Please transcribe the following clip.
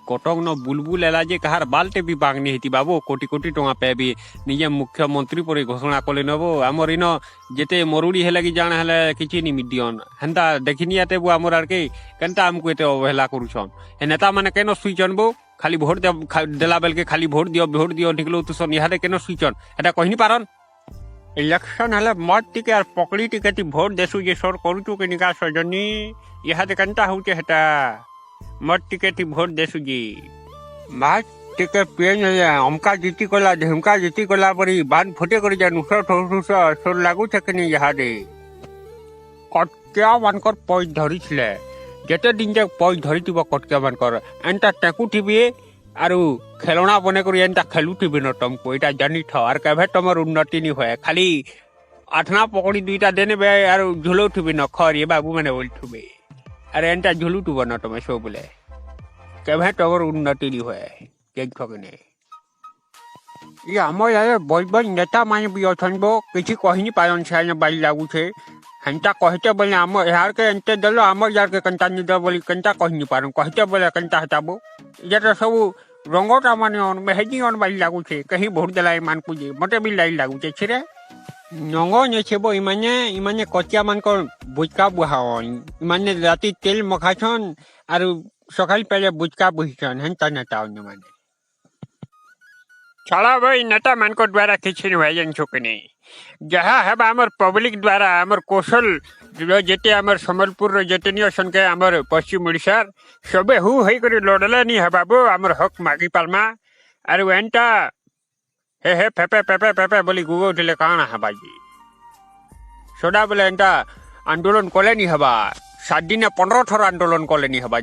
कटक न बुलबुल एला जे कहार बालटे भी बागनी हेती बाबू कोटी कोटी टंका पेबी निजे मुख्यमंत्री पर घोषणा कले नबो आमर इन जेते मरुड़ी हेला कि जान हेले किछि नि मिडियन हेंता देखिनियाते बु आमर आरके केनता हमको एते अवहेला करूछन हे नेता माने केन सुइचन बो खाली भोट देला बेल के खाली भोट दियो निकलो तुसन इहादे केन सुइचन एटा कहिनी पारन इलेक्शन हेले मत टिके आर पकड़ी टिके भोट देसु जे सर करूछु के निका सजनी इहादे केनता होचे हेता मत टिके भोट देसु जी बात टिके पेन हमका जीती कला ढमका जीती कला परी बान फुटे कर जा नुसर ठोसुसा सोर लागू छकनी इहादे कटकिया बनकर पई धरिछले जेते दिन जे पई धरितिबो कटकिया बनकर एंता टेकु टीवी आरु खेलना बने कर एंता खेलु टीवी न तुमको एटा जानी थ आर केभे तमर उन्नति नि होय खाली आठना पकड़ी दुईटा देने बे आरु झुलो टीवी न खर ये बाबू माने बोलथुबे अरे एंता झुलु टुबो न तमे सो बोले केभे तमर उन्नति नि होय केन ठगने ये हमर यार बलबल नेता माने भी अछनबो किछि कहिनी पायन छाने बाली लागू छे हंता कहते बोले हमर यार के एंते दलो हमर यार के कंता नि द बोली कंता कहिनी पारन कहते बोले कंता हटाबो ये तो सब रंगोटा माने on मेहजी on बाली लागू छे कहीं भोट देलाई मान पूजे मते भी लाई लागू छे छिरे नंगो ने छेबो इमाने कचिया मान को बुचका बुहावन इमाने राती तेल मखाछन आरु सकाल पहले बुचका बुहिछन हंता नेता न माने छला भाई नेता मान को द्वारा किछि भयन छुकनी जहाँ है आमर पब्लिक द्वारा आमर कौशल जेते आमर सम्बलपुर जेते सन के आमर पश्चिम उड़ीसा सबे हु हई करी लड़ले नि है बाबू आमर हक मागी पालमा आरु एंटा हे पेपे पेपे पेपे बोली गुगो उठले काना है बाजी सोडा बोले एंटा आंदोलन कले नि हबा 7 दिन 15 थर आंदोलन कले नि हबा